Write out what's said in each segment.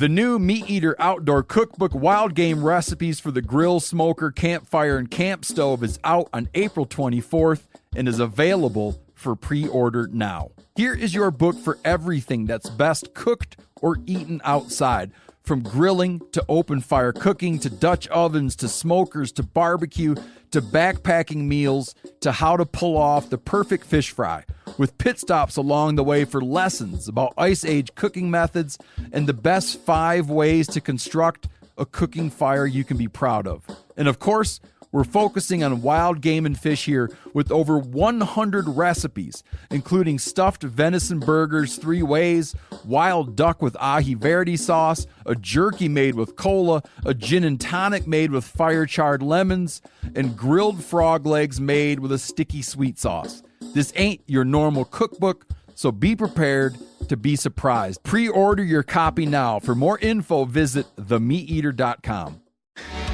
The new Meat Eater Outdoor Cookbook Wild Game Recipes for the Grill, Smoker, Campfire, and Camp Stove is out on April 24th and is available for pre-order now. Here is your book for everything that's best cooked or eaten outside, from grilling to open fire cooking to Dutch ovens to smokers to barbecue to backpacking meals to how to pull off the perfect fish fry, with pit stops along the way for lessons about Ice Age cooking methods and the best 5 ways to construct a cooking fire you can be proud of. And of course, we're focusing on wild game and fish here with over 100 recipes, including stuffed venison burgers 3 ways, wild duck with ahi verde sauce, a jerky made with cola, a gin and tonic made with fire-charred lemons, and grilled frog legs made with a sticky sweet sauce. This ain't your normal cookbook, so be prepared to be surprised. Pre-order your copy now. For more info, visit themeateater.com.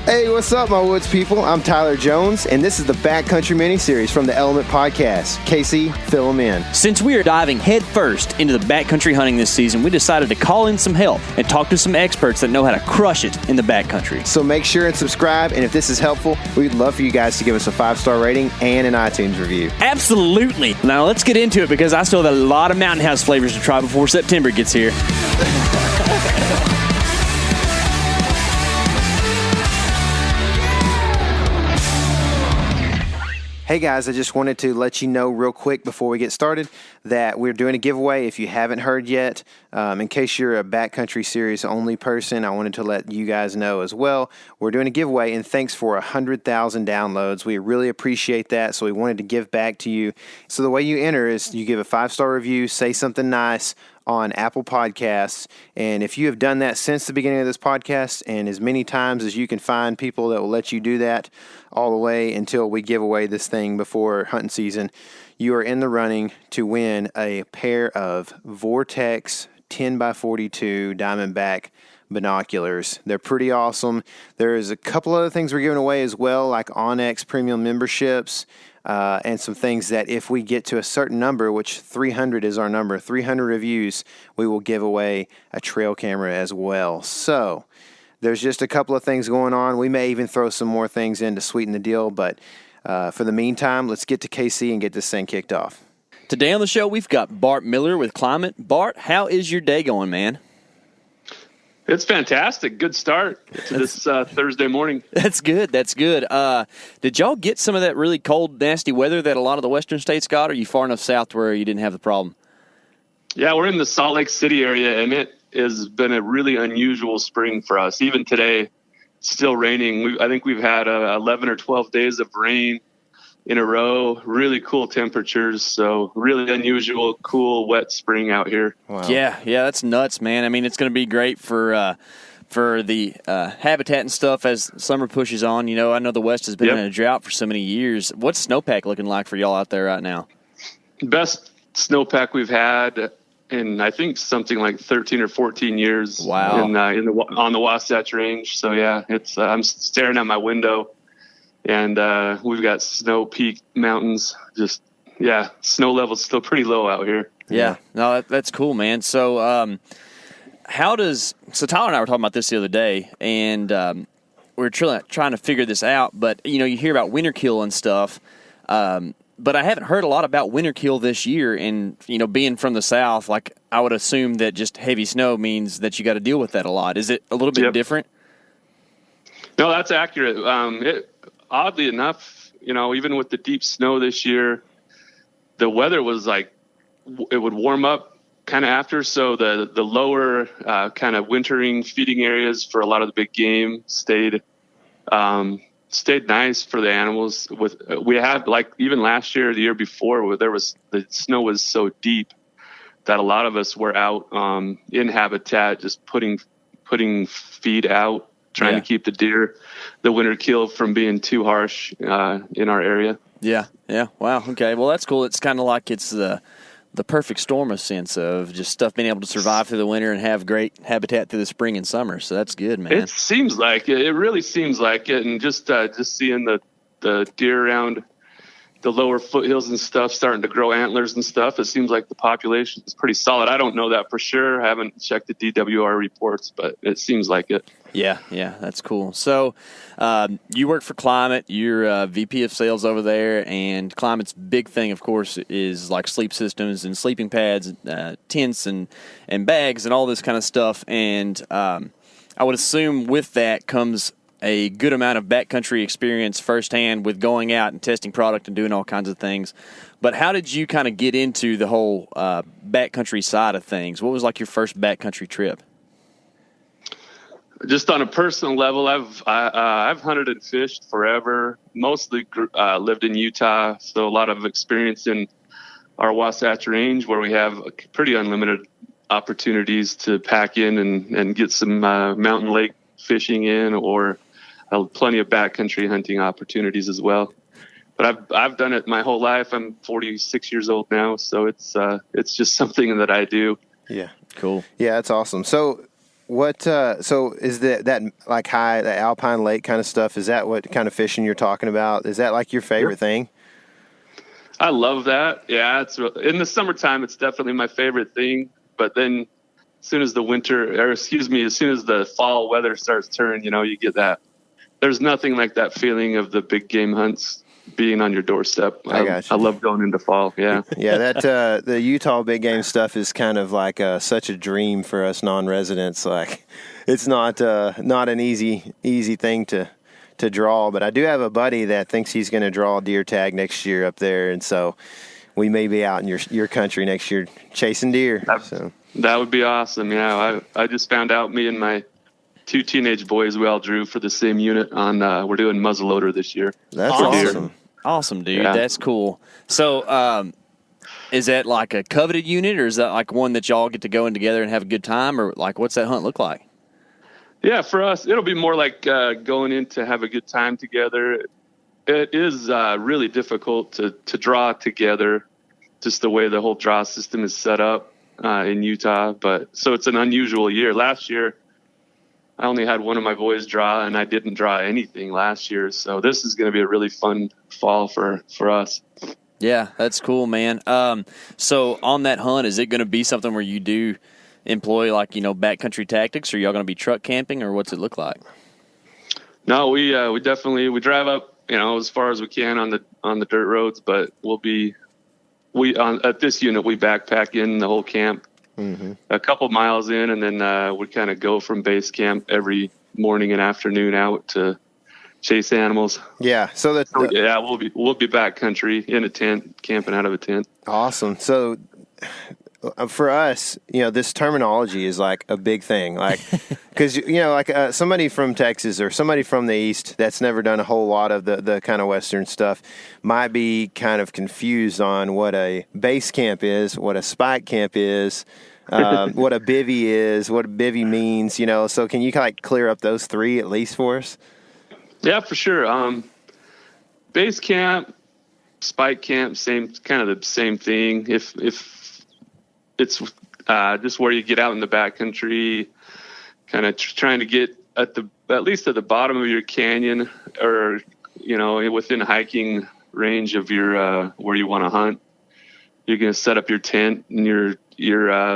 Hey, what's up, my woods people? I'm Tyler Jones, and this is the Backcountry mini-series from the Element Podcast. Casey, fill them in. Since we are diving headfirst into the backcountry hunting this season, we decided to call in some help and talk to some experts that know how to crush it in the backcountry. So make sure and subscribe, and if this is helpful, we'd love for you guys to give us a 5-star rating and an iTunes review. Absolutely. Now let's get into it, because I still have a lot of Mountain House flavors to try before September gets here. Hey guys, I just wanted to let you know real quick before we get started that we're doing a giveaway. If you haven't heard yet, in case you're a Backcountry Series only person, I wanted to let you guys know as well. We're doing a giveaway, and thanks for 100,000 downloads. We really appreciate that, so we wanted to give back to you. So the way you enter is you give a 5-star review, say something nice on Apple Podcasts, and if you have done that since the beginning of this podcast, and as many times as you can find people that will let you do that all the way until we give away this thing before hunting season, you are in the running to win a pair of Vortex 10x42 Diamondback binoculars. They're pretty awesome. There's a couple other things we're giving away as well, like Onyx premium memberships, and some things that if we get to a certain number, which 300 is our number, 300 reviews, we will give away a trail camera as well. So there's just a couple of things going on. We may even throw some more things in to sweeten the deal, but for the meantime, let's get to KC and get this thing kicked off. Today on the show, we've got Bart Miller with Klymit. Bart, how is your day going, man? It's fantastic. Good start to this Thursday morning. That's good. That's good. Did y'all get some of that really cold, nasty weather that a lot of the western states got, or are you far enough south where you didn't have the problem? Yeah, we're in the Salt Lake City area, and it has been a really unusual spring for us. Even today, it's still raining. I think we've had 11 or 12 days of rain in a row. Really cool temperatures. So really unusual, cool, wet spring out here. Wow. Yeah, that's nuts, man. I mean, it's going to be great for the habitat and stuff as summer pushes on. You know, I know the West has been in a drought for so many years. What's snowpack looking like for y'all out there right now? Best snowpack we've had in, I think, something like 13 or 14 years. Wow. On the Wasatch Range. So yeah, it's I'm staring at my window, and we've got snow-peaked mountains. Just snow level's still pretty low out here. Yeah, no, that's cool, man. So so Tyler and I were talking about this the other day, and we were trying to figure this out. But you know, you hear about winter kill and stuff. But I haven't heard a lot about winter kill this year, and you know, being from the South, like I would assume that just heavy snow means that you got to deal with that a lot. Is it a little bit different? No, that's accurate. Oddly enough, you know, even with the deep snow this year, the weather was like it would warm up kind of after, so the lower kind of wintering feeding areas for a lot of the big game stayed nice for the animals. We had, like, even last year, the year before, where the snow was so deep that a lot of us were out in habitat, just putting feed out, trying to keep the winter kill from being too harsh in our area. Yeah. Wow. Okay. Well, that's cool. It's kind of like it's the perfect storm, a sense of just stuff being able to survive through the winter and have great habitat through the spring and summer. So that's good, man. It seems like it. It really seems like it. And just seeing the deer around the lower foothills and stuff starting to grow antlers and stuff. It seems like the population is pretty solid. I don't know that for sure. I haven't checked the DWR reports, but it seems like it. Yeah, that's cool. So you work for Klymit. You're VP of sales over there, and Klymit's big thing, of course, is like sleep systems and sleeping pads, tents and bags and all this kind of stuff. And I would assume with that comes a good amount of backcountry experience firsthand with going out and testing product and doing all kinds of things. But how did you kind of get into the whole backcountry side of things? What was like your first backcountry trip? Just on a personal level, I've hunted and fished forever. Mostly lived in Utah, so a lot of experience in our Wasatch Range, where we have pretty unlimited opportunities to pack in and get some mountain lake fishing in, or plenty of backcountry hunting opportunities as well. But I've done it my whole life. I'm 46 years old now, so it's just something that I do. Yeah, cool. Yeah, that's awesome. So what? So is that like the Alpine Lake kind of stuff? Is that what kind of fishing you're talking about? Is that like your favorite thing? I love that. Yeah, it's in the summertime. It's definitely my favorite thing. But then, as soon as the fall weather starts turning, you get that. There's nothing like that feeling of the big game hunts being on your doorstep. I got you. I love going into fall. Yeah. Yeah, that the Utah big game stuff is kind of like such a dream for us non-residents. Like, it's not an easy thing to draw. But I do have a buddy that thinks he's going to draw a deer tag next year up there, and so we may be out in your country next year chasing deer. That would be awesome. Yeah, I just found out me and my 2 teenage boys, we all drew for the same unit on, we're doing muzzleloader this year. That's awesome. Awesome, dude. Yeah. That's cool. So, is that like a coveted unit, or is that like one that y'all get to go in together and have a good time, or like what's that hunt look like? Yeah, for us, it'll be more like going in to have a good time together. It is really difficult to draw together, just the way the whole draw system is set up in Utah. But so it's an unusual year. Last year, I only had one of my boys draw, and I didn't draw anything last year. So this is going to be a really fun fall for us. Yeah, that's cool, man. So on that hunt, is it going to be something where you do employ like, backcountry tactics, or y'all going to be truck camping, or what's it look like? No, we definitely drive up, as far as we can on the dirt roads, but at this unit, we backpack in the whole camp. Mm-hmm. A couple miles in, and then we kind of go from base camp every morning and afternoon out to chase animals. Yeah, we'll be backcountry in a tent, camping out of a tent. Awesome. So for us, this terminology is like a big thing, like because somebody from Texas or somebody from the East that's never done a whole lot of the kind of Western stuff might be kind of confused on what a base camp is, what a spike camp is. What a bivvy is, what a bivvy means, so can you like clear up those three at least for us? Yeah, for sure. Base camp, spike camp, kind of the same thing. If it's just where you get out in the backcountry, kind of trying to get at least at the bottom of your canyon, or within hiking range of your where you want to hunt. You're going to set up your tent and your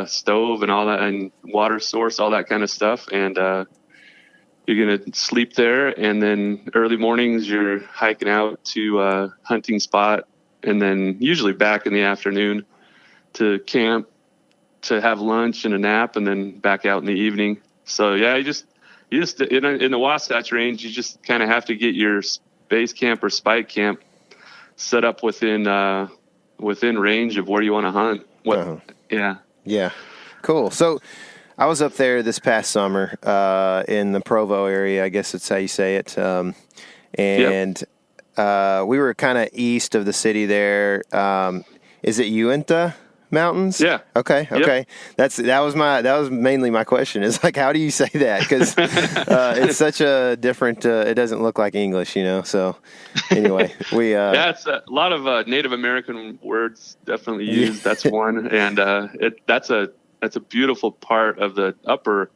stove and all that, and water source, all that kind of stuff. And you're going to sleep there. And then early mornings, you're hiking out to a hunting spot, and then usually back in the afternoon to camp to have lunch and a nap, and then back out in the evening. So yeah, you just in the Wasatch Range, you just kind of have to get your base camp or spike camp set up within range of where you want to hunt. Yeah, cool. So I was up there this past summer in the Provo area, I guess that's how you say it, and we were kind of east of the city there. Is it Uinta Mountains? Yeah. Okay. Yep. That was mainly my question. Is like, how do you say that? Because it's such a different. It doesn't look like English, So anyway, we. It's a lot of Native American words definitely used. That's one, and that's a beautiful part of the upper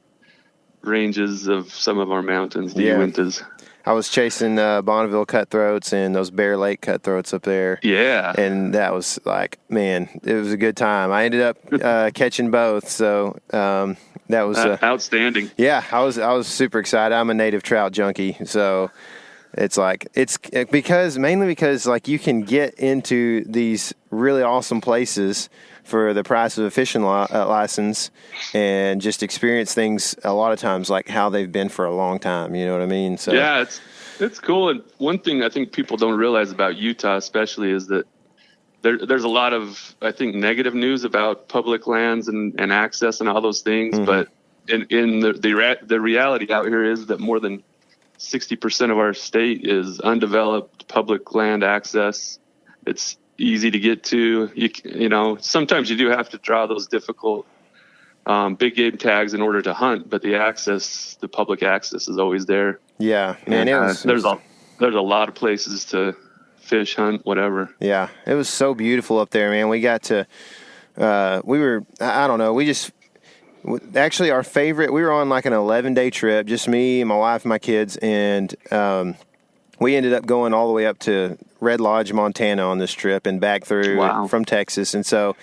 ranges of some of our mountains, the Yeah. Uintas. I was chasing Bonneville cutthroats and those Bear Lake cutthroats up there. Yeah. And that was like, man, it was a good time. I ended up catching both, so that was outstanding. Yeah, I was super excited. I'm a native trout junkie, so it's mainly because like you can get into these really awesome places for the price of a fishing license and just experience things a lot of times like how they've been for a long time. You know what I mean? So yeah, it's cool. And one thing I think people don't realize about Utah especially is that there's a lot of, I think, negative news about public lands and access and all those things. Mm-hmm. But in the reality out here is that more than 60% of our state is undeveloped public land access. It's easy to get to. You know, sometimes you do have to draw those difficult big game tags in order to hunt, but the public access is always there. Yeah, man. There's a lot of places to fish, hunt, whatever. Yeah, it was so beautiful up there, man. We got to, actually our favorite, we were on like an 11-day trip, just me, my wife, and my kids, and we ended up going all the way up to Red Lodge, Montana on this trip and back through from Texas. And so,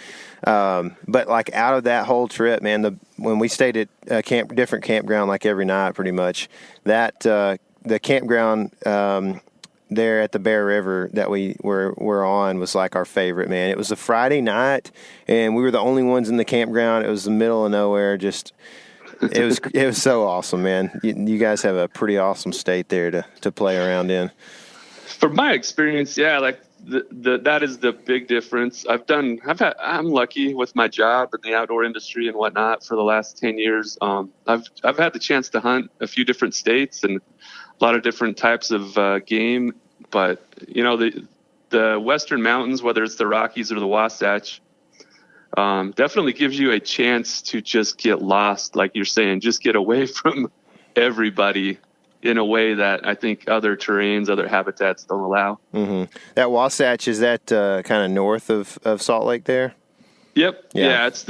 but like out of that whole trip, man, when we stayed at a different campground, like every night pretty much, that the campground there at the Bear River that we were on was like our favorite, man. It was a Friday night and we were the only ones in the campground. It was the middle of nowhere. It was so awesome, man. You guys have a pretty awesome state there to play around in. From my experience, yeah, like that is the big difference. I'm lucky with my job in the outdoor industry and whatnot for the last 10 years. I've had the chance to hunt a few different states and a lot of different types of game, but you know, the Western Mountains, whether it's the Rockies or the Wasatch, definitely gives you a chance to just get lost, like you're saying, just get away from everybody in a way that I think other terrains, other habitats don't allow. Mm-hmm. That Wasatch, is that kind of north of Salt Lake there? Yep. Yeah, that's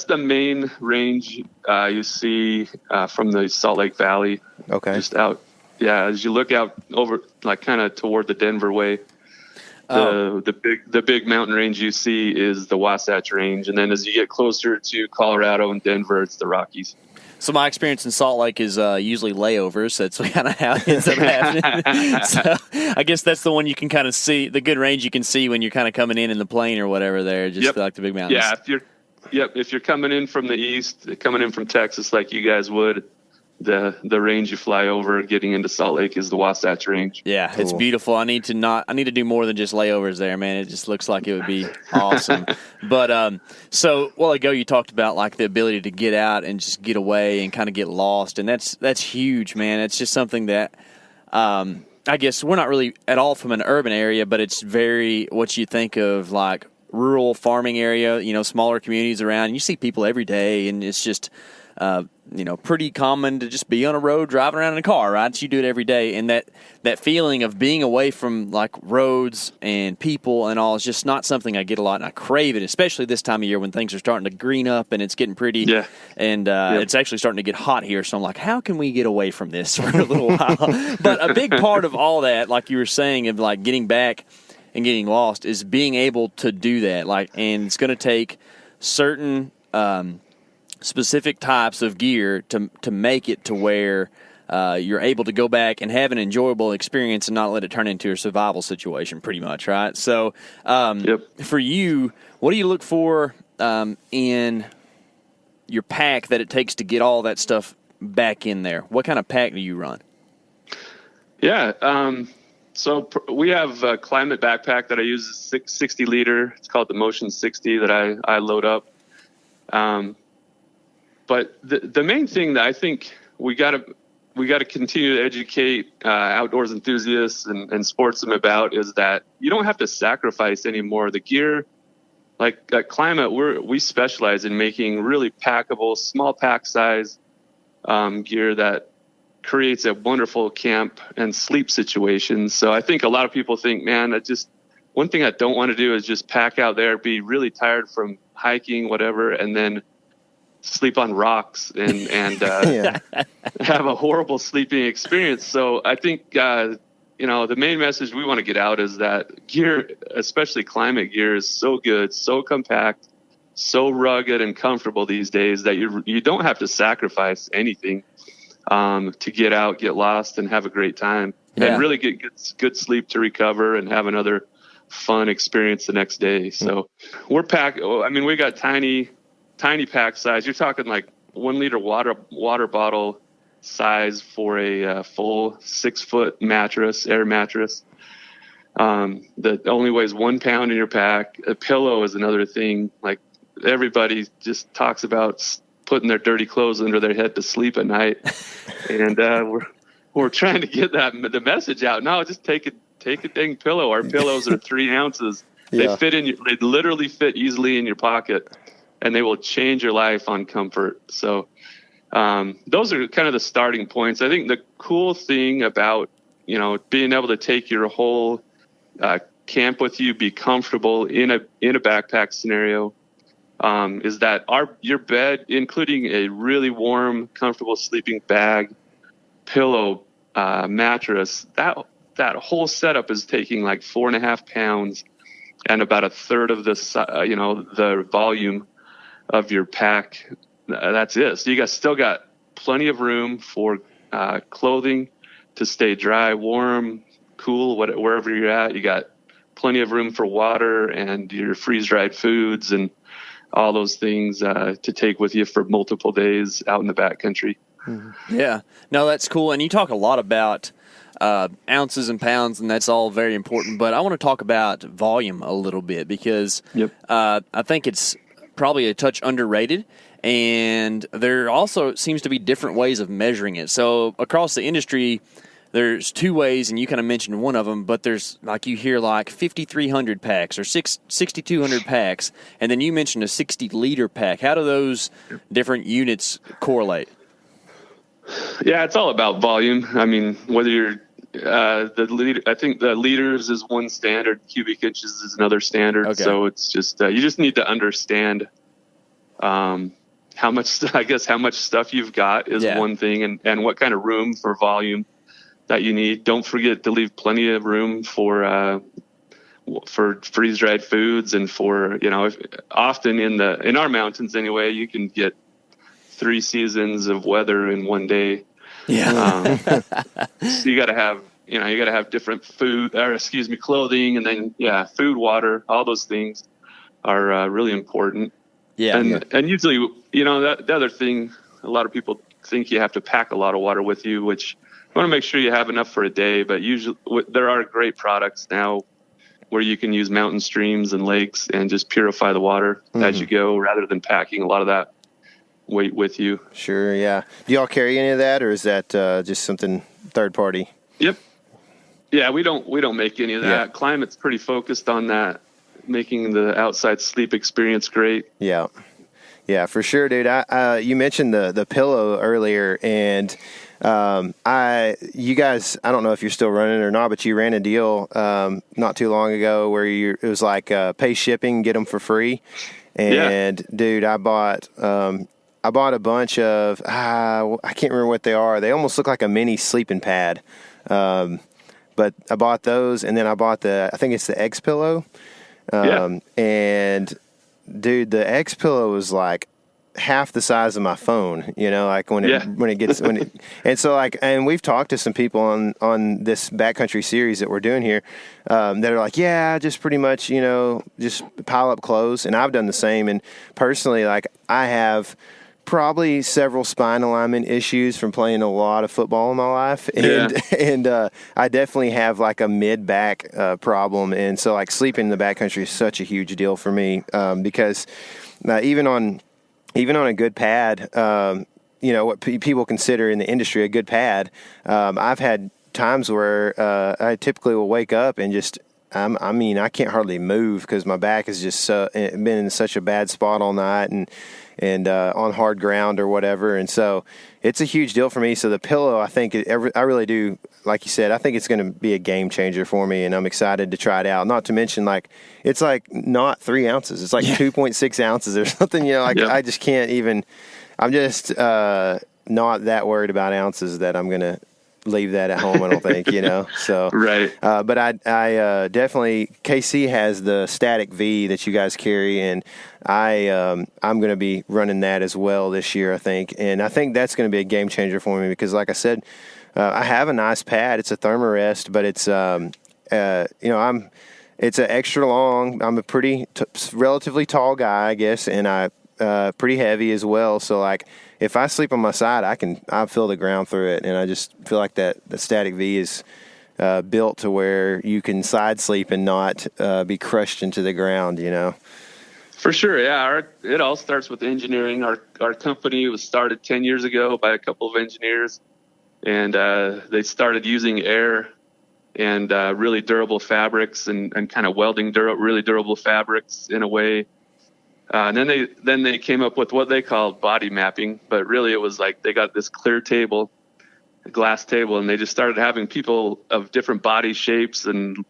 the main range you see from the Salt Lake Valley. Okay. Just out. Yeah, as you look out over, like kind of toward the Denver way. The big mountain range you see is the Wasatch Range, and then as you get closer to Colorado and Denver, it's the Rockies. So my experience in Salt Lake is usually layovers. That's kind of how it ends up happening. So I guess that's the one you can kind of see, the good range you can see when you're kind of coming in the plane or whatever there, just like the big mountains. Yeah, if you're coming in from the east, coming in from Texas like you guys would, the range you fly over getting into Salt Lake is the Wasatch Range. Yeah, cool. It's beautiful. I need to do more than just layovers there, man. It just looks like it would be awesome. But so a while ago you talked about like the ability to get out and just get away and kind of get lost, and that's huge, man. It's just something that I guess we're not really at all from an urban area, but it's very what you think of like rural farming area, you know, smaller communities around. And you see people every day, and it's just pretty common to just be on a road driving around in a car, right? So you do it every day. And that feeling of being away from like roads and people and all is just not something I get a lot. And I crave it, especially this time of year when things are starting to green up and it's getting pretty. Yeah. And it's actually starting to get hot here. So I'm like, how can we get away from this for a little while? But a big part of all that, like you were saying, of like getting back and getting lost is being able to do that. Like, and it's going to take certain specific types of gear to make it to where you're able to go back and have an enjoyable experience and not let it turn into a survival situation, pretty much, right? So for you, what do you look for in your pack that it takes to get all that stuff back in there? What kind of pack do you run? Yeah, so we have a Klymit backpack that I use, a 60 liter. It's called the Motion 60 that I load up. But the main thing that I think we got to continue to educate outdoors enthusiasts and sportsmen about is that you don't have to sacrifice anymore. The gear, like at Klymit, we specialize in making really packable, small pack size gear that creates a wonderful camp and sleep situation. So I think a lot of people think, man, one thing I don't want to do is just pack out there, be really tired from hiking, whatever, and then sleep on rocks and have a horrible sleeping experience. So I think, the main message we want to get out is that gear, especially Klymit gear, is so good, so compact, so rugged and comfortable these days that you don't have to sacrifice anything to get out, get lost, and have a great time, and really get good sleep to recover and have another fun experience the next day. So we're packed. I mean, we got tiny pack size. You're talking like 1 liter water bottle size for a full 6-foot mattress, air mattress. That only weighs 1 pound in your pack. A pillow is another thing. Like, everybody just talks about putting their dirty clothes under their head to sleep at night. And we're trying to get the message out. No, just take a dang pillow. Our pillows are 3 ounces. They they literally fit easily in your pocket, and they will change your life on comfort. So those are kind of the starting points. I think the cool thing about, being able to take your whole camp with you, be comfortable in a backpack scenario, is that your bed, including a really warm, comfortable sleeping bag, pillow, mattress, that whole setup is taking like 4.5 pounds and about a third of the volume of your pack. That's it. So you still got plenty of room for clothing to stay dry, warm, cool, wherever you're at. You got plenty of room for water and your freeze-dried foods and all those things to take with you for multiple days out in the backcountry. Yeah. No, that's cool. And you talk a lot about ounces and pounds, and that's all very important. But I want to talk about volume a little bit because I think it's probably a touch underrated. And there also seems to be different ways of measuring it. So across the industry, there's 2 ways, and you kind of mentioned one of them, but there's, like, you hear like 5,300 packs or 6,200 packs, and then you mentioned a 60-liter pack. How do those different units correlate? Yeah, it's all about volume. I mean, whether you're the liter, I think the liters is one standard, cubic inches is another standard. Okay. So it's just you just need to understand how much stuff you've got is one thing, and what kind of room for volume that you need. Don't forget to leave plenty of room for freeze-dried foods, and for, often in our mountains anyway, you can get 3 seasons of weather in one day. Yeah. So you got to have different clothing, and then food, water, all those things are really important. Yeah. And usually, the other thing, a lot of people think you have to pack a lot of water with you, which you want to make sure you have enough for a day. But usually there are great products now where you can use mountain streams and lakes and just purify the water as you go, rather than packing a lot of that weight with you. Sure, yeah. Do y'all carry any of that, or is that just something third party? Yep. Yeah, we don't make any of that. Yeah. Klymit's pretty focused on that, making the outside sleep experience great. Yeah. Yeah, for sure, dude. You mentioned the pillow earlier, and you guys, I don't know if you're still running or not, but you ran a deal not too long ago where it was like pay shipping, get them for free. And dude, I bought a bunch of I can't remember what they are. They almost look like a mini sleeping pad. But I bought those, and then I bought I think it's the X pillow. And dude, the X pillow was like half the size of my phone, like and so and we've talked to some people on this backcountry series that we're doing here, that are like, just pretty much, just pile up clothes. And I've done the same. And personally, like, I have probably several spine alignment issues from playing a lot of football in my life. And I definitely have like a mid-back problem. And so like sleeping in the backcountry is such a huge deal for me, because even on a good pad, what people consider in the industry a good pad, I've had times where I typically will wake up and just I can't hardly move because my back has just been in such a bad spot all night, and on hard ground or whatever. And so it's a huge deal for me. So the pillow, I think, I really do, like you said, I think it's going to be a game changer for me, and I'm excited to try it out. Not to mention, it's not 3 ounces. It's 2.6 ounces or something. I just can't even – I'm just not that worried about ounces that I'm going to leave that at home, I don't think, So right. But I definitely, KC has the Static V that you guys carry, and I'm going to be running that as well this year, I think. And I think that's going to be a game changer for me because, like I said, I have a nice pad. It's a Thermarest, but it's it's an extra long. I'm a pretty relatively tall guy, I guess, and I pretty heavy as well. So if I sleep on my side, I feel the ground through it, and I just feel like the Static V is built to where you can side sleep and not be crushed into the ground. For sure, yeah. It all starts with engineering. Our company was started 10 years ago by a couple of engineers, and they started using air and really durable fabrics and kind of welding really durable fabrics in a way. And then they came up with what they called body mapping, but really it was they got this clear table, a glass table, and they just started having people of different body shapes and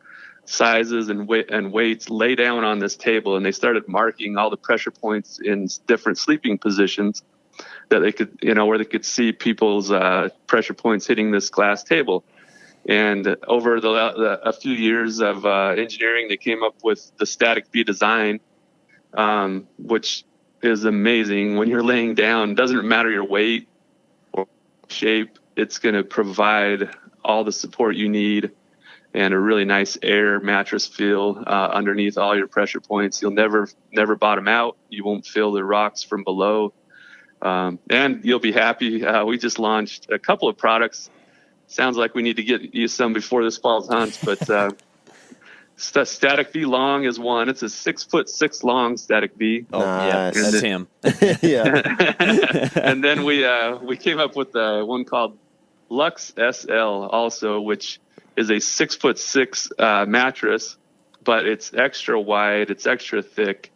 sizes and weights lay down on this table, and they started marking all the pressure points in different sleeping positions that they could, where they could see people's pressure points hitting this glass table. And over a few years of engineering, they came up with the Static V design, which is amazing. When you're laying down, doesn't matter your weight or shape, it's going to provide all the support you need and a really nice air mattress feel underneath all your pressure points. You'll never bottom out. You won't feel the rocks from below. And you'll be happy. We just launched a couple of products. Sounds like we need to get you some before this fall's hunt, but Static V Long is one. It's a 6'6" long Static V. Oh, nice. Yeah, that's him. Yeah. And then we came up with one called Lux SL also, which is a 6'6" mattress, but it's extra wide, it's extra thick,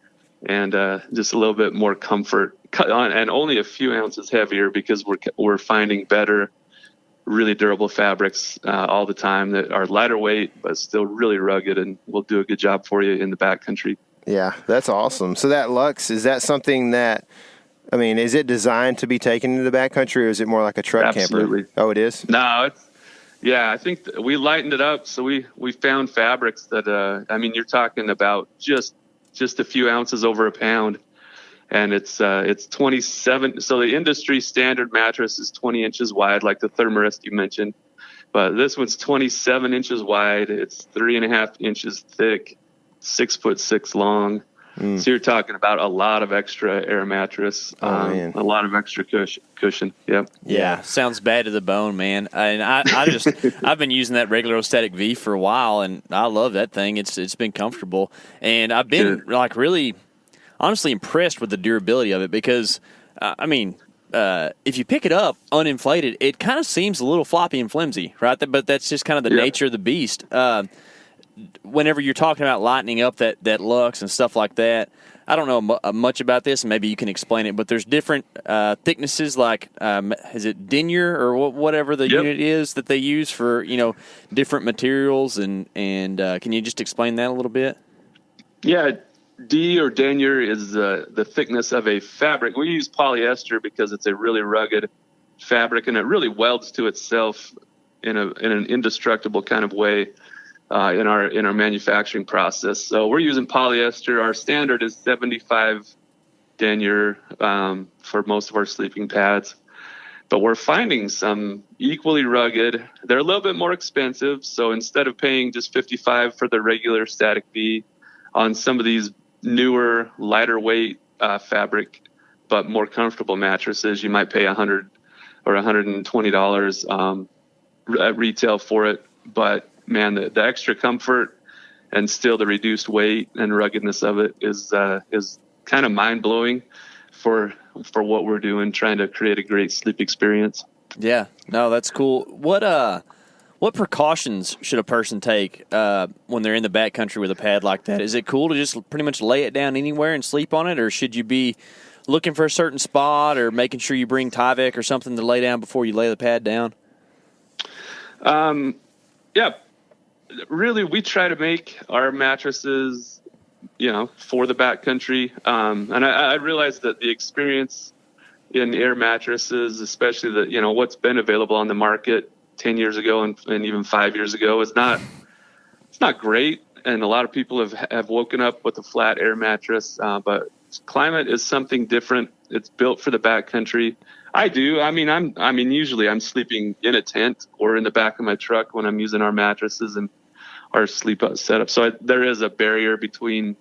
and just a little bit more comfort, and only a few ounces heavier because we're finding better, really durable fabrics all the time that are lighter weight but still really rugged and will do a good job for you in the backcountry. Yeah, that's awesome. So that Lux, is that something that, is it designed to be taken into the backcountry, or is it more like a truck Absolutely. camper? Oh, it is? No, I think we lightened it up. So we found fabrics that, you're talking about just a few ounces over a pound. And it's 27. So the industry standard mattress is 20 inches wide, like the Thermarest you mentioned. But this one's 27 inches wide. It's 3.5 inches thick, 6'6" long. So you're talking about a lot of extra air mattress, a lot of extra cushion. Yep. Yeah, sounds bad to the bone, man. And I've been using that regular Static V for a while, and I love that thing. It's been comfortable, and I've been really honestly impressed with the durability of it because, if you pick it up uninflated, it kind of seems a little floppy and flimsy, right? But that's just kind of the nature of the beast. Whenever you're talking about lightening up that Lux and stuff like that, I don't know much about this, and maybe you can explain it, but there's different thicknesses, like is it denier or whatever the unit is that they use for different materials, and can you just explain that a little bit? Yeah. D or denier is the thickness of a fabric. We use polyester because it's a really rugged fabric, and it really welds to itself in an indestructible kind of way in our manufacturing process. So we're using polyester. Our standard is 75 denier for most of our sleeping pads, but we're finding some equally rugged. They're a little bit more expensive. So instead of paying just 55 for the regular Static V, on some of these newer, lighter weight fabric, but more comfortable mattresses, you might pay $100 or $120 at retail for it. But man, the extra comfort and still the reduced weight and ruggedness of it is kind of mind blowing for what we're doing, trying to create a great sleep experience. Yeah, no, that's cool. What precautions should a person take when they're in the backcountry with a pad like that? Is it cool to just pretty much lay it down anywhere and sleep on it, or should you be looking for a certain spot or making sure you bring Tyvek or something to lay down before you lay the pad down? Yeah, really, we try to make our mattresses, for the backcountry. And I realize that the experience in air mattresses, especially what's been available on the market 10 years ago and even 5 years ago, it's not great. And a lot of people have woken up with a flat air mattress, but Klymit is something different. It's built for the backcountry. Usually I'm sleeping in a tent or in the back of my truck when I'm using our mattresses and our sleep setup. So there is a barrier between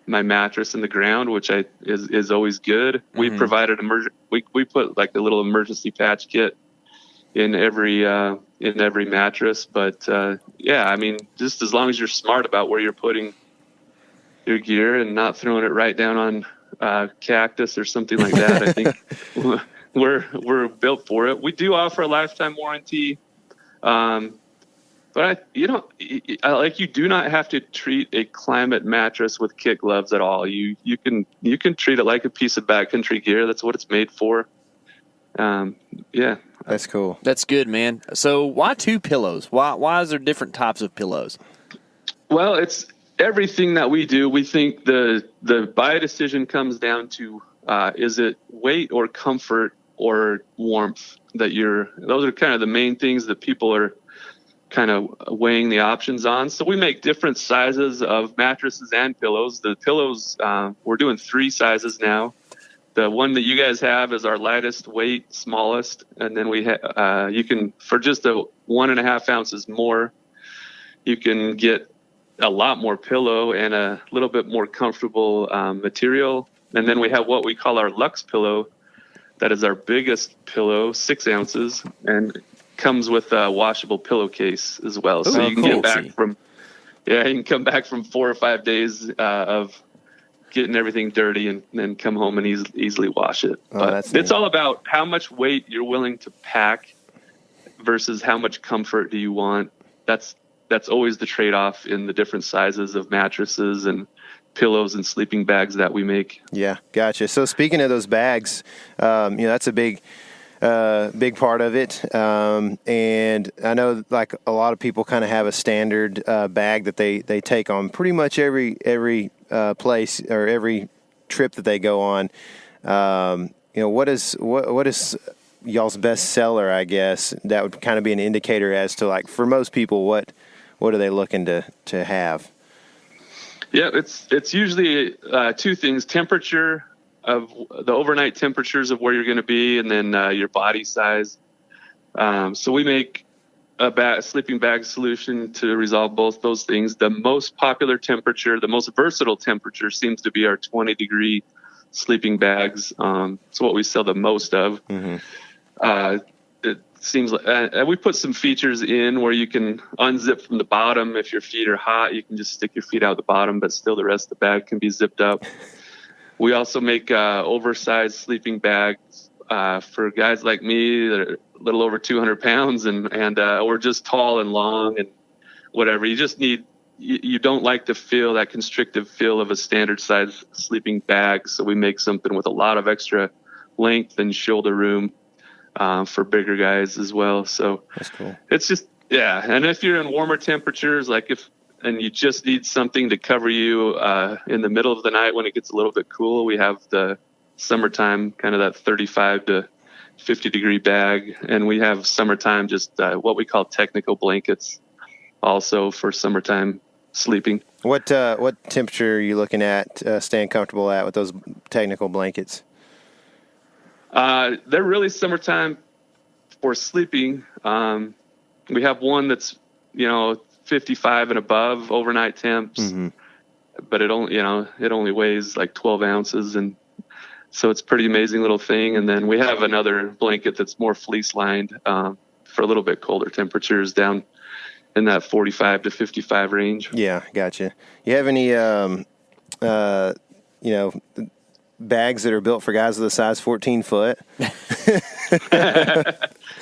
my mattress and the ground, which is always good. Mm-hmm. We provided we put like a little emergency patch kit in every mattress. But just as long as you're smart about where you're putting your gear and not throwing it right down on cactus or something like that, I think we're built for it. We do offer a lifetime warranty. But you do not have to treat a Klymit mattress with kit gloves at all. You can treat it like a piece of backcountry gear. That's what it's made for. That's cool. That's good, man. So why 2 pillows? Why is there different types of pillows? Well, it's everything that we do. We think the buy decision comes down to is it weight or comfort or warmth those are kind of the main things that people are kind of weighing the options on. So we make different sizes of mattresses and pillows. The pillows, we're doing 3 sizes now. The one that you guys have is our lightest weight, smallest. And then we you can, for just 1.5 ounces more, you can get a lot more pillow and a little bit more comfortable material. And then we have what we call our Luxe pillow. That is our biggest pillow, 6 ounces, and comes with a washable pillowcase as well. So you can get back you can come back from 4 or 5 days of getting everything dirty and then come home and easily wash it. But it's all about how much weight you're willing to pack versus how much comfort do you want. That's always the trade-off in the different sizes of mattresses and pillows and sleeping bags that we make. Yeah, gotcha. So speaking of those bags, that's a big part of it. And I know like a lot of people kind of have a standard bag that they take on pretty much every place or every trip that they go on. What is y'all's best seller, I guess, that would kind of be an indicator as to like for most people, what are they looking to have? Yeah, it's usually 2 things: temperature of the overnight temperatures of where you're going to be, and then your body size. So we make a sleeping bag solution to resolve both those things. The most popular temperature, the most versatile temperature, seems to be our 20-degree sleeping bags. It's what we sell the most of. Mm-hmm. It seems like we put some features in where you can unzip from the bottom. If your feet are hot, you can just stick your feet out the bottom, but still the rest of the bag can be zipped up. We also make oversized sleeping bags for guys like me that are a little over 200 pounds and or just tall and long and whatever. You just you don't like to feel that constrictive feel of a standard size sleeping bag. So we make something with a lot of extra length and shoulder room for bigger guys as well. So that's cool. It's just, yeah. And if you're in warmer temperatures, and you just need something to cover you in the middle of the night when it gets a little bit cool, we have the summertime, kind of that 35 to 50 degree bag. And we have summertime, just what we call technical blankets also for summertime sleeping. What temperature are you looking at staying comfortable at with those technical blankets? They're really summertime for sleeping. We have one that's, 55 and above overnight temps, mm-hmm. but it only weighs like 12 ounces. And so it's a pretty amazing little thing. And then we have another blanket that's more fleece lined, for a little bit colder temperatures down in that 45 to 55 range. Yeah. Gotcha. You have any, bags that are built for guys of the size 14 foot?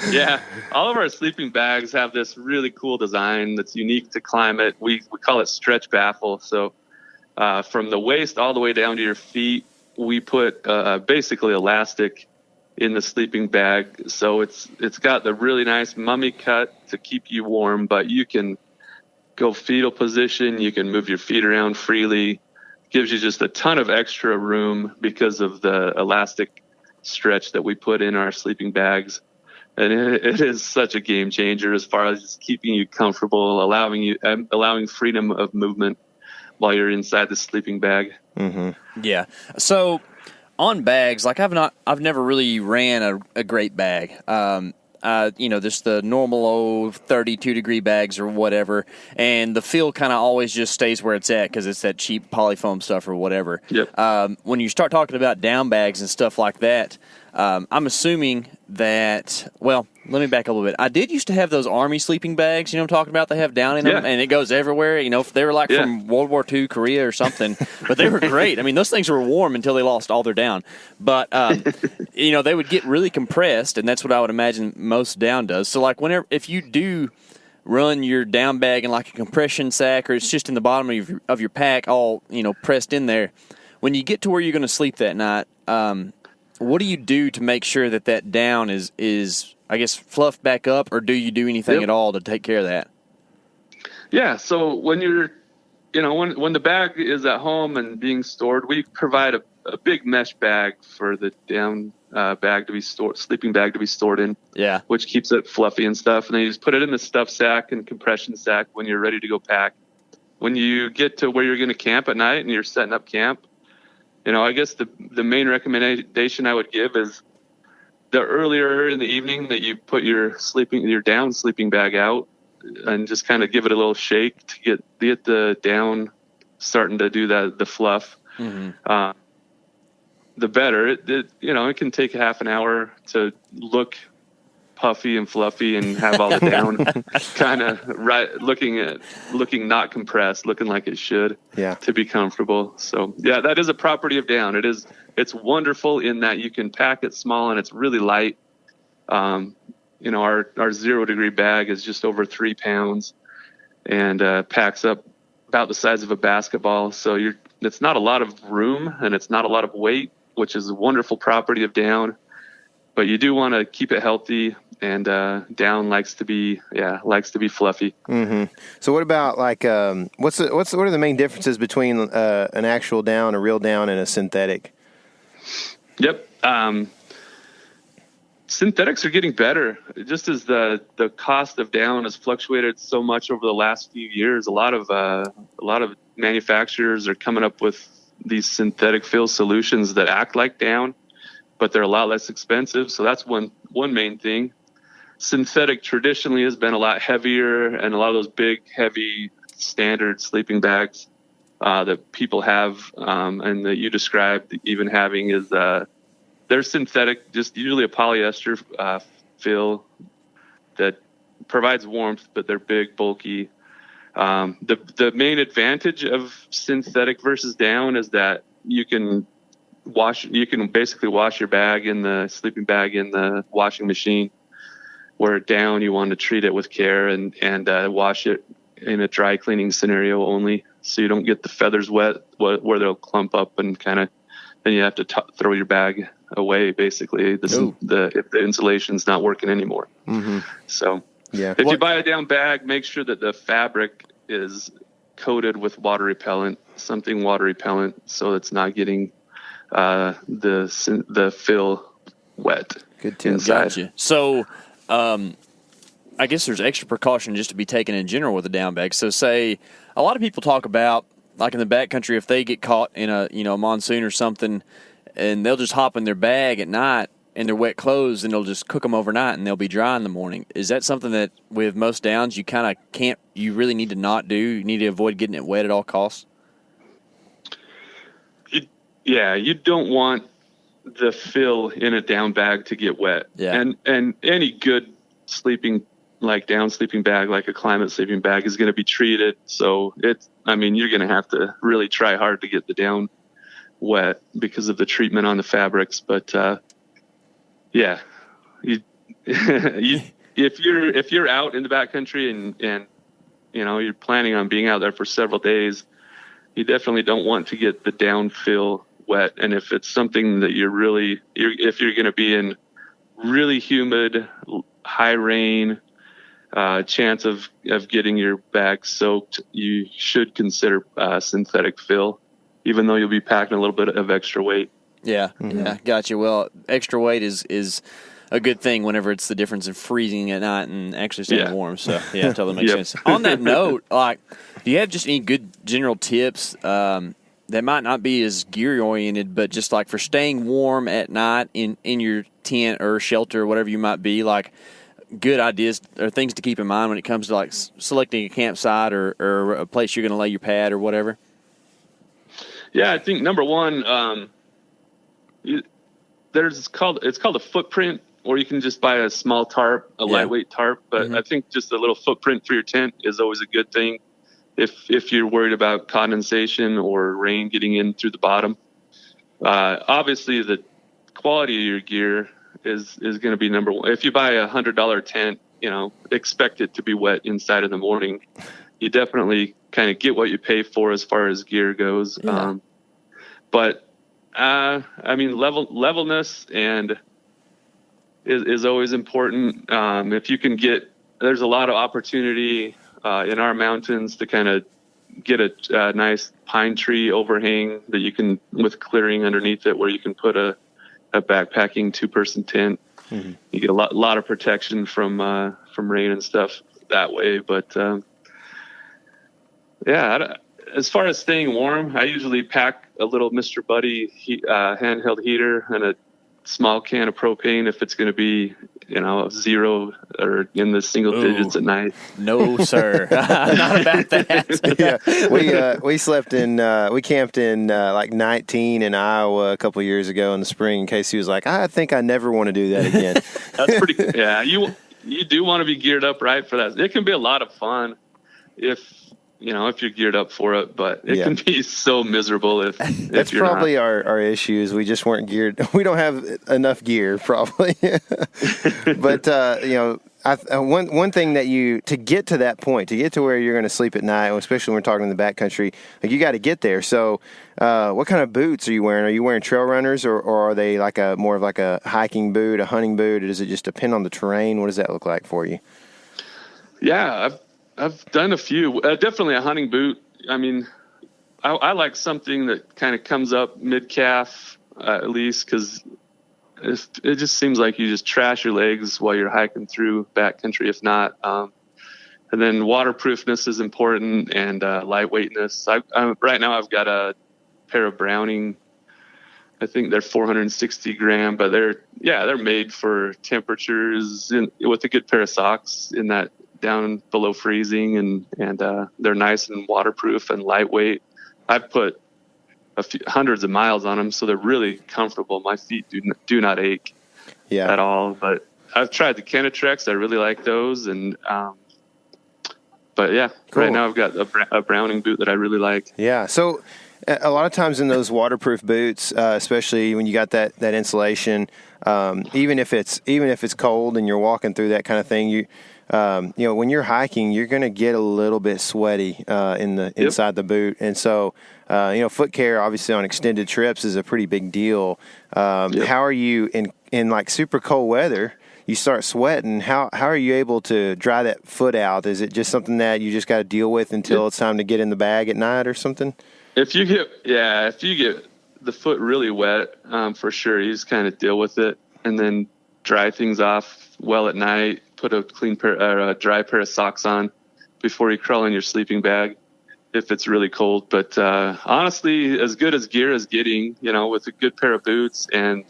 Yeah, all of our sleeping bags have this really cool design that's unique to Klymit. We call it stretch baffle. So from the waist all the way down to your feet, we put basically elastic in the sleeping bag. So it's got the really nice mummy cut to keep you warm, but you can go fetal position. You can move your feet around freely. Gives you just a ton of extra room because of the elastic stretch that we put in our sleeping bags. And it is such a game changer as far as just keeping you comfortable, allowing freedom of movement while you're inside the sleeping bag. Mm-hmm. Yeah. So on bags, like I've never really ran a great bag. Just the normal old 32-degree bags or whatever, and the feel kind of always just stays where it's at because it's that cheap polyfoam stuff or whatever. Yep. When you start talking about down bags and stuff like that, I'm assuming that, well, let me back up a little bit. I did used to have those Army sleeping bags, you know what I'm talking about? They have down in them, and it goes everywhere. You know, they were like from World War II, Korea or something, but they were great. I mean, those things were warm until they lost all their down. But, they would get really compressed, and that's what I would imagine most down does. So, like, if you do run your down bag in like a compression sack or it's just in the bottom of your pack all, pressed in there, when you get to where you're going to sleep that night, what do you do to make sure that down is I guess fluffed back up, or do you do anything at all to take care of that? Yeah. So when you're, when the bag is at home and being stored, we provide a big mesh bag for the down bag to be stored, sleeping bag to be stored in. Yeah. Which keeps it fluffy and stuff. And then you just put it in the stuff sack and compression sack when you're ready to go pack. When you get to where you're going to camp at night and you're setting up camp, I guess the main recommendation I would give is the earlier in the evening that you put your down sleeping bag out and just kind of give it a little shake to get the down starting to do the fluff. Mm-hmm. The better. It can take half an hour to look puffy and fluffy and have all the down kind of looking not compressed, looking like it should to be comfortable. So that is a property of down. It's wonderful in that you can pack it small and it's really light. Our 0-degree bag is just over 3 pounds and packs up about the size of a basketball. So it's not a lot of room and it's not a lot of weight, which is a wonderful property of down, but you do want to keep it healthy. And down likes to be fluffy. Mm-hmm. So what about what are the main differences between an actual down, a real down, and a synthetic? Yep. Synthetics are getting better. Just as the cost of down has fluctuated so much over the last few years, a lot of manufacturers are coming up with these synthetic fill solutions that act like down, but they're a lot less expensive. So that's one main thing. Synthetic traditionally has been a lot heavier, and a lot of those big, heavy, standard sleeping bags that people have and that you described even having is they're synthetic, just usually a polyester fill that provides warmth, but they're big, bulky. The main advantage of synthetic versus down is that you can basically wash your bag in the sleeping bag in the washing machine. Where down, you want to treat it with care and wash it in a dry cleaning scenario only, so you don't get the feathers wet where they'll clump up and then you have to throw your bag away. Basically, if the insulation's not working anymore. Mm-hmm. So if you buy a down bag, make sure that the fabric is coated with water repellent, so it's not getting the fill wet. Good tip. Inside. Gotcha. So. I guess there's extra precaution just to be taken in general with a down bag. So say a lot of people talk about, like in the backcountry, if they get caught in a monsoon or something and they'll just hop in their bag at night in their wet clothes and they'll just cook them overnight and they'll be dry in the morning. Is that something that with most downs you really need to not do? You need to avoid getting it wet at all costs? You don't want the fill in a down bag to get wet. Yeah. And any good down sleeping bag, like a Klymit sleeping bag, is going to be treated. So you're going to have to really try hard to get the down wet because of the treatment on the fabrics. But, if you're out in the backcountry and you're planning on being out there for several days, you definitely don't want to get the down fill wet. And if it's something that if you're going to be in really humid, high rain, chance of getting your bag soaked, you should consider synthetic fill, even though you'll be packing a little bit of extra weight. Yeah, yeah, gotcha. Well, extra weight is a good thing whenever it's the difference in freezing at night and actually staying warm. So, yeah, totally makes sense. On that note, do you have just any good general tips that might not be as gear-oriented, but just like for staying warm at night in your tent or shelter or whatever you might be, like good ideas or things to keep in mind when it comes to like selecting a campsite or a place you're going to lay your pad or whatever? Yeah, I think number one, it's called a footprint, or you can just buy a small tarp, lightweight tarp. But I think just a little footprint for your tent is always a good thing if you're worried about condensation or rain getting in through the bottom. Obviously, the quality of your gear is going to be number one. If you buy a $100 tent, expect it to be wet inside in the morning. You definitely kind of get what you pay for as far as gear goes. Yeah. Levelness and is always important. If you can there's a lot of opportunity in our mountains to kind of get a nice pine tree overhang that you can, with clearing underneath it, where you can put a backpacking 2-person tent. Mm-hmm. You get a lot of protection from rain and stuff that way. But as far as staying warm, I usually pack a little Mr. Buddy handheld heater and a small can of propane if it's going to be, 0 or in the single digits at night. No, sir. Not about that. Yeah. We camped in like 19 in Iowa a couple of years ago in the spring, in case he was like, I think I never want to do that again. That's pretty good. Yeah. You do want to be geared up right for that. It can be a lot of fun if you're geared up for it, but it can be so miserable if that's you're probably not. our issues. We just weren't geared. We don't have enough gear, probably. But one thing that to get to that point, to get to where you're going to sleep at night, especially when we're talking in the backcountry, you got to get there. So, what kind of boots are you wearing? Are you wearing trail runners, or are they like more of like a hiking boot, a hunting boot? Or does it just depend on the terrain? What does that look like for you? Yeah, I've done a few. Definitely a hunting boot. I mean, I like something that kind of comes up mid-calf at least, because it just seems like you just trash your legs while you're hiking through backcountry, if not. And then waterproofness is important, and lightweightness. Right now I've got a pair of Browning. I think they're 460 gram, but they're made for temperatures with a good pair of socks in that down below freezing, and they're nice and waterproof and lightweight. I've put hundreds of miles on them, so they're really comfortable. My feet do not ache at all. But I've tried the Kenetrex. I really like those, and cool. Right now I've got a Browning boot that I really like. Yeah. So a lot of times in those waterproof boots, especially when you got that insulation, even if it's cold and you're walking through that kind of thing, when you're hiking, you're going to get a little bit sweaty inside the boot. And so, foot care, obviously, on extended trips is a pretty big deal. How are you in like super cold weather? You start sweating. How are you able to dry that foot out? Is it just something that you just got to deal with until it's time to get in the bag at night or something? If you get the foot really wet, for sure, you just kind of deal with it and then dry things off well at night. Put a dry pair of socks on before you crawl in your sleeping bag if it's really cold. But honestly, as good as gear is getting, with a good pair of boots, and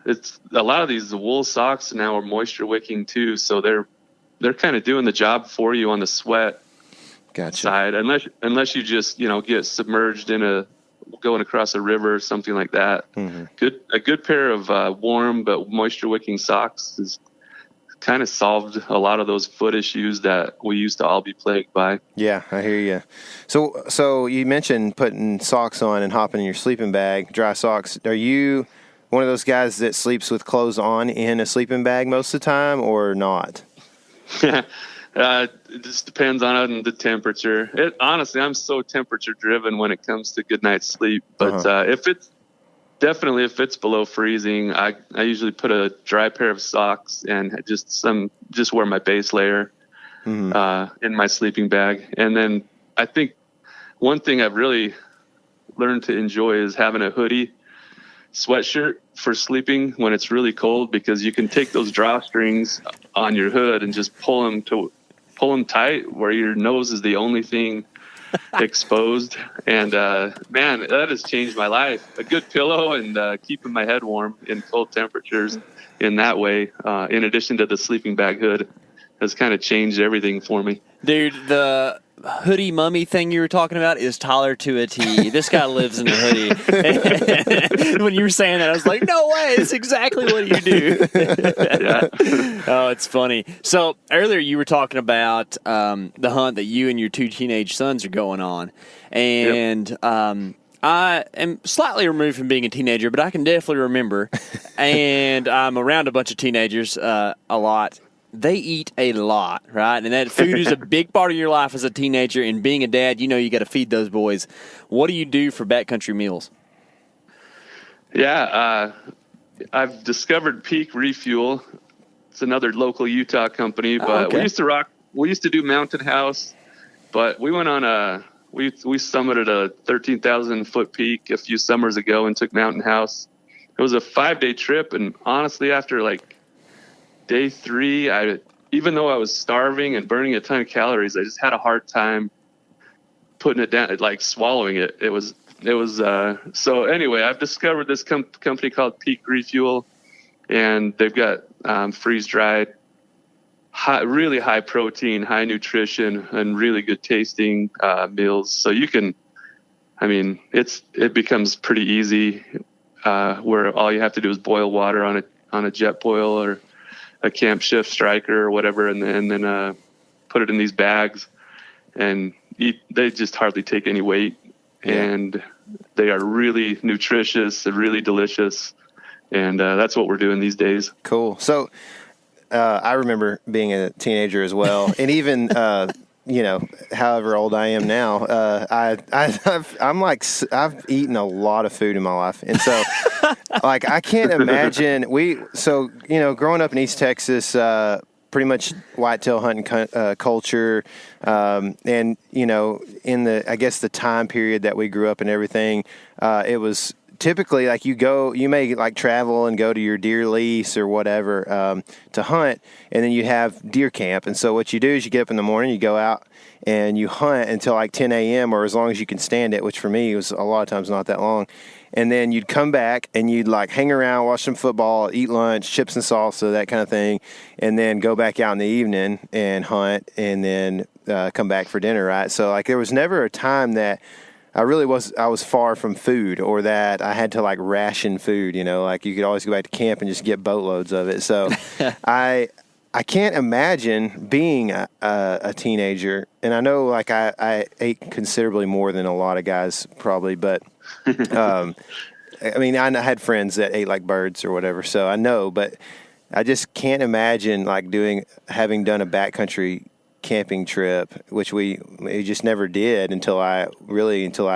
it's a lot of these wool socks now are moisture wicking too, so they're kind of doing the job for you on the sweat side, unless you just get submerged in going across a river or something like that. Mm-hmm. A good pair of warm but moisture wicking socks is kind of solved a lot of those foot issues that we used to all be plagued by. Yeah, I hear you. So you mentioned putting socks on and hopping in your sleeping bag, dry socks. Are you one of those guys that sleeps with clothes on in a sleeping bag most of the time, or not? It just depends on the temperature. Honestly, I'm so temperature driven when it comes to good night's sleep. But if it's below freezing, I usually put a dry pair of socks and just wear my base layer in my sleeping bag. And then I think one thing I've really learned to enjoy is having a hoodie sweatshirt for sleeping when it's really cold, because you can take those drawstrings on your hood and just pull them tight where your nose is the only thing exposed. And man, that has changed my life. A good pillow and keeping my head warm in cold temperatures in that way, in addition to the sleeping bag hood, has kind of changed everything for me. Dude, the hoodie mummy thing you were talking about is Tyler to a T. This guy lives in a hoodie. When you were saying that, I was like, no way, it's exactly what you do. Yeah. Oh, it's funny. So earlier you were talking about the hunt that you and your 2 teenage sons are going on. And I am slightly removed from being a teenager, but I can definitely remember. And I'm around a bunch of teenagers a lot. They eat a lot, right? And that food is a big part of your life as a teenager. And being a dad, you got to feed those boys. What do you do for backcountry meals? Yeah, I've discovered Peak Refuel. It's another local Utah company, but we used to do Mountain House, but we went on we summited a 13,000 foot peak a few summers ago and took Mountain House. It was a 5-day trip, and honestly, after like day 3, even though I was starving and burning a ton of calories, I just had a hard time putting it down, like swallowing it. It was so anyway, I've discovered this company called Peak Refuel, and they've got freeze dried, really high protein, high nutrition, and really good tasting meals. So you can, it becomes pretty easy, where all you have to do is boil water on a jet boil or a Camp Shift Striker or whatever, and then put it in these bags and eat. They just hardly take any weight, and they are really nutritious and really delicious. And that's what we're doing these days. Cool. So I remember being a teenager as well, and even however old I am now, I've eaten a lot of food in my life, and so like I can't imagine growing up in East Texas, pretty much whitetail hunting culture, and in the time period that we grew up and everything, it was typically like you may like travel and go to your deer lease or whatever to hunt, and then you have deer camp. And so what you do is you get up in the morning, you go out and you hunt until like 10 a.m. or as long as you can stand it, which for me was a lot of times not that long. And then you'd come back and you'd like hang around, watch some football, eat lunch, chips and salsa, that kind of thing, and then go back out in the evening and hunt, and then come back for dinner, right? So like there was never a time that I was far from food, or that I had to like ration food, like you could always go back to camp and just get boatloads of it. So I can't imagine being a teenager, and I know like I ate considerably more than a lot of guys probably, but I had friends that ate like birds or whatever, so I know, but I just can't imagine like having done a backcountry camping trip, which we just never did until I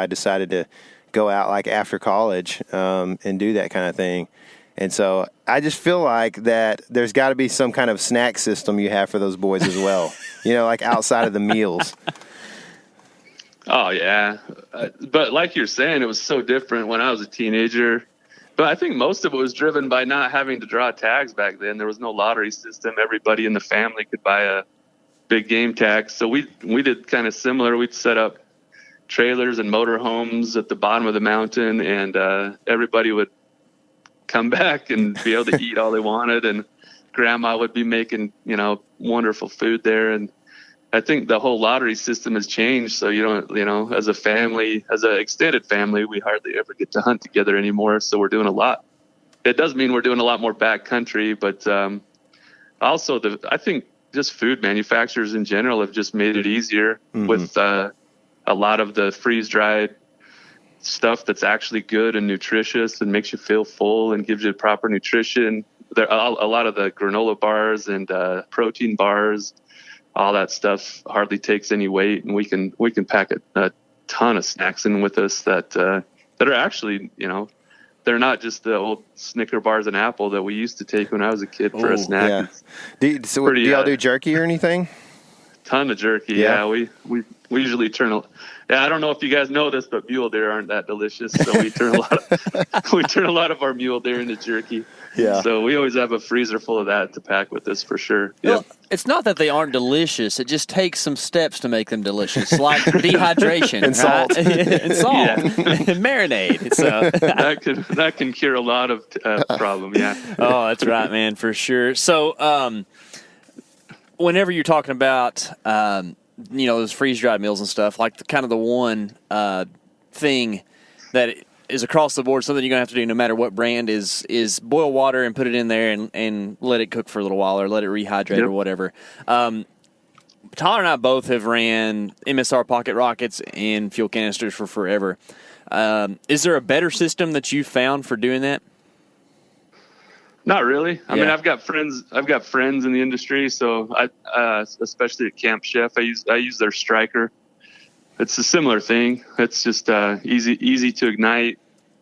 decided to go out like after college and do that kind of thing. And so I just feel like that there's got to be some kind of snack system you have for those boys as well, like outside of the meals. Oh yeah. But like you're saying, it was so different when I was a teenager. But I think most of it was driven by not having to draw tags back then. There was no lottery system. Everybody in the family could buy a big game tag. So we did kind of similar. We'd set up trailers and motor homes at the bottom of the mountain, and everybody would come back and be able to eat all they wanted, and grandma would be making wonderful food there. And I think the whole lottery system has changed, so as a family, as an extended family, we hardly ever get to hunt together anymore. So we're doing a lot. It does mean we're doing a lot more backcountry, but also I think just food manufacturers in general have just made it easier with a lot of the freeze-dried stuff that's actually good and nutritious and makes you feel full and gives you proper nutrition. There are a lot of the granola bars and protein bars all that stuff hardly takes any weight, and we can pack a ton of snacks in with us that are actually, they're not just the old Snicker bars and apple that we used to take when I was a kid for a snack. Yeah. Do y'all do jerky or anything? Ton of jerky. Yeah. We usually turn I don't know if you guys know this, but mule deer aren't that delicious. So we turn a lot of our mule deer into jerky. Yeah. So we always have a freezer full of that to pack with us for sure. Well, it's not that they aren't delicious. It just takes some steps to make them delicious, like dehydration and salt, and and marinade. So that can cure a lot of problem. Yeah. Oh, that's right, man, for sure. So, whenever you're talking about those freeze dried meals and stuff, like the one thing that is across the board, something you're gonna have to do no matter what brand is boil water and put it in there and let it cook for a little while or let it rehydrate or whatever. Tyler and I both have ran MSR pocket rockets and fuel canisters for forever. Is there a better system that you found for doing that? Not really. I mean, I've got friends in the industry, so I, especially at Camp Chef, I use their Striker. It's a similar thing. It's just easy to ignite,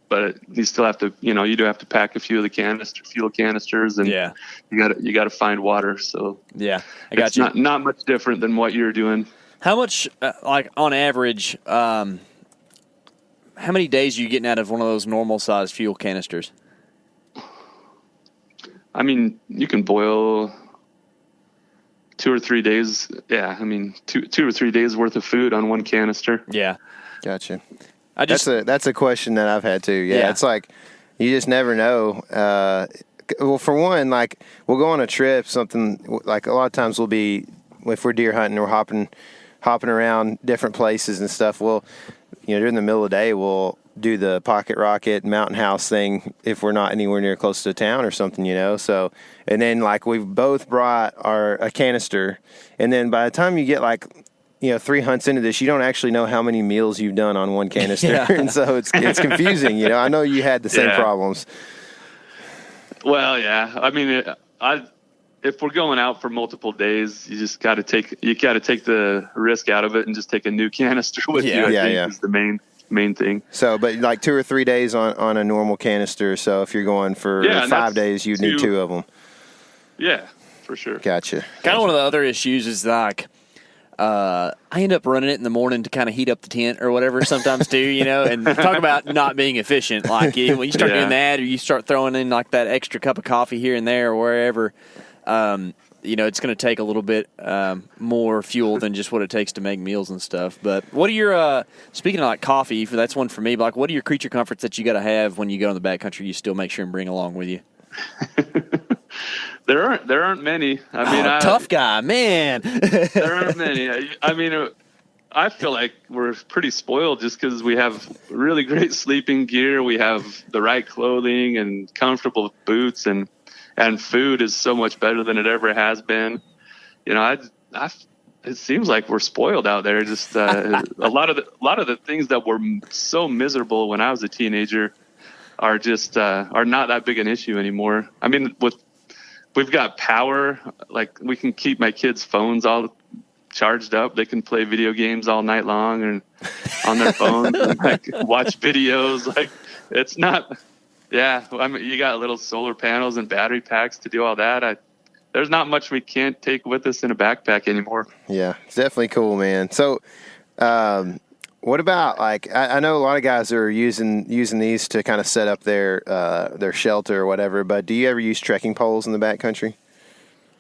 but you still have to, you do have to pack a few of the fuel canisters, and you got to find water. So I got you. Not much different than what you're doing. How much, on average, how many days are you getting out of one of those normal sized fuel canisters? I mean, you can boil 2 or 3 days. Yeah, I mean, two or 3 days worth of food on one canister. Yeah, gotcha. That's a question that I've had too. Yeah, it's like you just never know. Well, for one, like we'll go on a trip, something like a lot of times if we're deer hunting, we're hopping around different places and stuff. We'll, during the middle of the day, we'll do the pocket rocket mountain house thing if we're not anywhere near close to town or something, so, and then like we've both brought a canister, and then by the time you get 3 hunts into this, you don't actually know how many meals you've done on one canister. And so it's confusing. I know you had the same problems. Well, yeah, I mean, if we're going out for multiple days, you just got to take the risk out of it and just take a new canister with you. I think is the main thing. So, but like 2 or 3 days on a normal canister. So if you're going for 5 days, you'd need 2 of them. Yeah, for sure. Gotcha. Kind of one of the other issues is like, I end up running it in the morning to kind of heat up the tent or whatever sometimes too, and talk about not being efficient. Like when you start doing that, or you start throwing in like that extra cup of coffee here and there or wherever, it's going to take a little bit more fuel than just what it takes to make meals and stuff. But what are your speaking of like coffee? That's one for me. But like, what are your creature comforts that you got to have when you go in the backcountry? You still make sure and bring along with you. There aren't many. I mean, tough guy, man. There aren't many. I mean, I feel like we're pretty spoiled just because we have really great sleeping gear. We have the right clothing and comfortable boots, and food is so much better than it ever has been. It seems like we're spoiled out there. Just a lot of the things that were so miserable when I was a teenager are just are not that big an issue anymore. I mean, we've got power. Like we can keep my kids' phones all charged up. They can play video games all night long and on their phones and watch videos. Like it's not. Yeah, I mean, you got little solar panels and battery packs to do all that. There's not much we can't take with us in a backpack anymore. Yeah, it's definitely cool, man. So, what about I know a lot of guys are using these to kind of set up their shelter or whatever. But do you ever use trekking poles in the backcountry?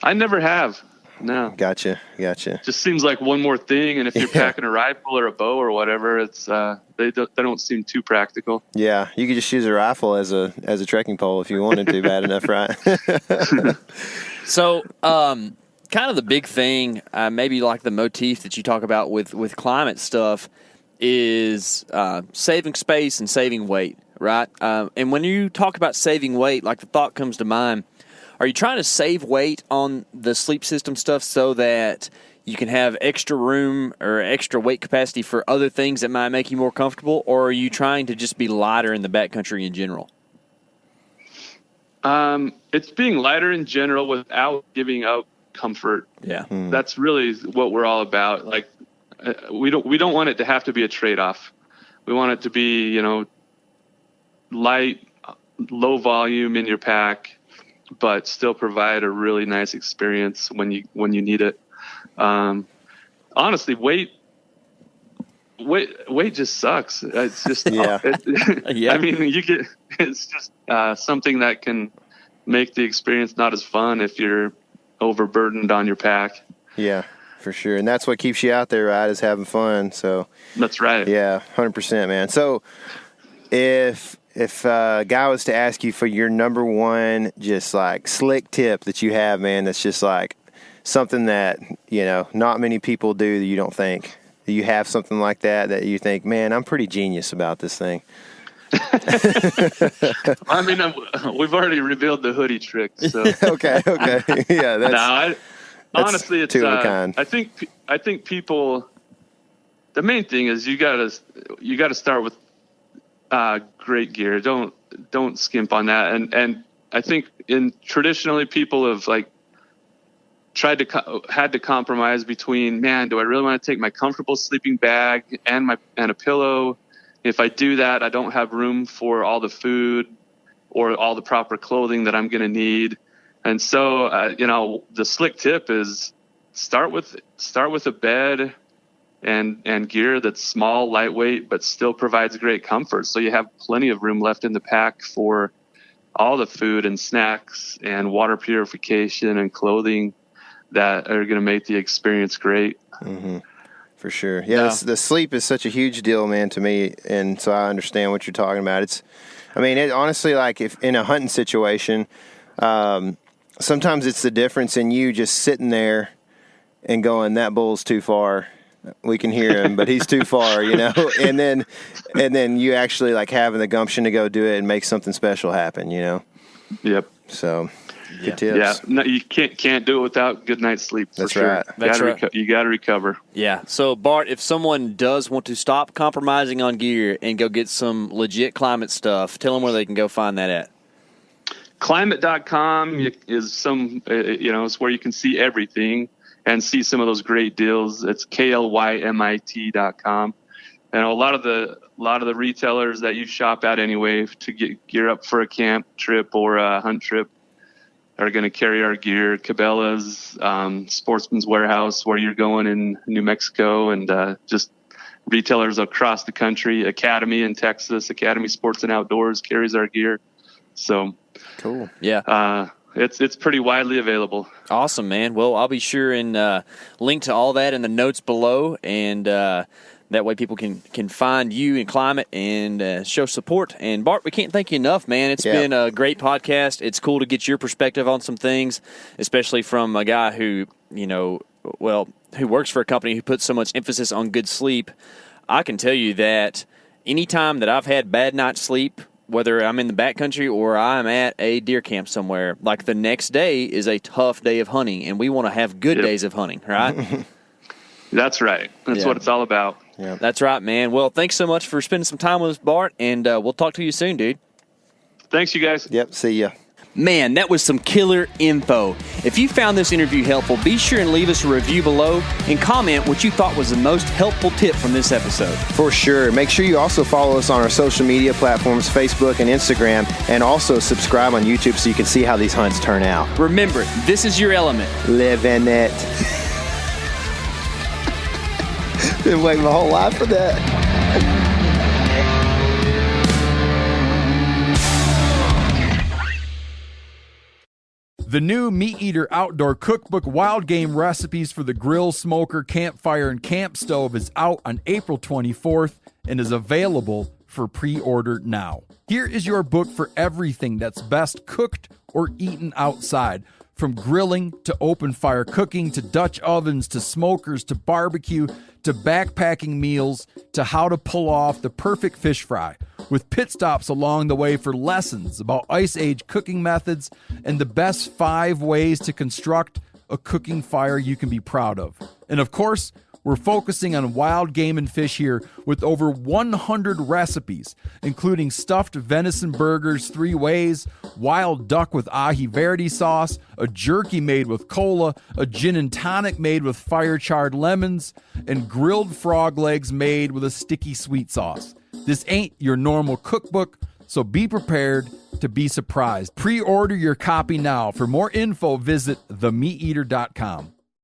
I never have. No. Gotcha. Just seems like one more thing, and if you're packing a rifle or a bow or whatever, it's they don't seem too practical. Yeah, you could just use a rifle as a trekking pole if you wanted to, bad enough, right? So, kind of the big thing, maybe like the motif that you talk about with Klymit stuff, is saving space and saving weight, right? And when you talk about saving weight, like the thought comes to mind. Are you trying to save weight on the sleep system stuff so that you can have extra room or extra weight capacity for other things that might make you more comfortable, or are you trying to just be lighter in the backcountry in general? It's being lighter in general without giving up comfort. Yeah. That's really what we're all about. Like, we don't want it to have to be a trade-off. We want it to be, you know, light, low volume in your pack, but still provide a really nice experience when you need it. Honestly, weight just sucks. It's just Yeah. I mean, it's just something that can make the experience not as fun if you're overburdened on your pack. Yeah, for sure. And that's what keeps you out there, right, is having fun. So that's right. Yeah, 100%, man. So if a guy was to ask you for your number one just like slick tip that you have, man, that's just like something that, you know, not many people do that you don't think. Do you have something like that you think, man, I'm pretty genius about this thing? I mean, we've already revealed the hoodie trick. So okay. Yeah, that's honestly, it's two of a kind. I think people. The main thing is you gotta start with great gear. Don't skimp on that. And I think traditionally people have like had to compromise between, man, do I really want to take my comfortable sleeping bag and a pillow? If I do that, I don't have room for all the food or all the proper clothing that I'm going to need. And so, you know, the slick tip is start with a bed and gear that's small, lightweight, but still provides great comfort. So you have plenty of room left in the pack for all the food and snacks and water purification and clothing that are going to make the experience great. Mm-hmm. For sure. Yeah, the sleep is such a huge deal, man, to me, and so I understand what you're talking about. Honestly, like if in a hunting situation, sometimes it's the difference in you just sitting there and going, that bull's too far. We can hear him, but he's too far, you know. And then you actually like having the gumption to go do it and make something special happen, you know. Yep. So, good tips. Yeah, no, you can't do it without good night's sleep. That's sure. right. That's right. You got to recover. Yeah. So, Bart, if someone does want to stop compromising on gear and go get some legit Klymit stuff, tell them where they can go find that at. Klymit.com is it's where you can see everything and see some of those great deals. It's klymit.com. And a lot of the retailers that you shop at anyway to get gear up for a camp trip or a hunt trip are going to carry our gear. Cabela's, Sportsman's Warehouse, where you're going in New Mexico, and just retailers across the country. Academy in Texas, Academy Sports and Outdoors carries our gear. So cool. Yeah. It's pretty widely available. Awesome, man. Well, I'll be sure and link to all that in the notes below, and that way people can find you and Klymit and show support. And Bart, we can't thank you enough, man. It's been a great podcast. It's cool to get your perspective on some things, especially from a guy who, who works for a company who puts so much emphasis on good sleep. I can tell you that anytime that I've had bad night's sleep, whether I'm in the backcountry or I'm at a deer camp somewhere, like the next day is a tough day of hunting, and we want to have good days of hunting, right? That's right. That's what it's all about. Yeah. That's right, man. Well, thanks so much for spending some time with us, Bart, and we'll talk to you soon, dude. Thanks, you guys. Yep, see ya. Man, that was some killer info. If you found this interview helpful, be sure and leave us a review below and comment what you thought was the most helpful tip from this episode. For sure. Make sure you also follow us on our social media platforms, Facebook and Instagram, and also subscribe on YouTube so you can see how these hunts turn out. Remember, this is your element. Live in it. Been waiting my whole life for that. The new Meat Eater Outdoor Cookbook Wild Game Recipes for the Grill, Smoker, Campfire, and Camp Stove is out on April 24th and is available for pre-order now. Here is your book for everything that's best cooked or eaten outside. From grilling to open fire cooking to Dutch ovens to smokers to barbecue to backpacking meals to how to pull off the perfect fish fry, with pit stops along the way for lessons about Ice Age cooking methods and the best 5 ways to construct a cooking fire you can be proud of. And of course, we're We're focusing on wild game and fish here with over 100 recipes, including stuffed venison burgers 3 ways, wild duck with ahi verde sauce, a jerky made with cola, a gin and tonic made with fire-charred lemons, and grilled frog legs made with a sticky sweet sauce. This ain't your normal cookbook, so be prepared to be surprised. Pre-order your copy now. For more info, visit themeateater.com.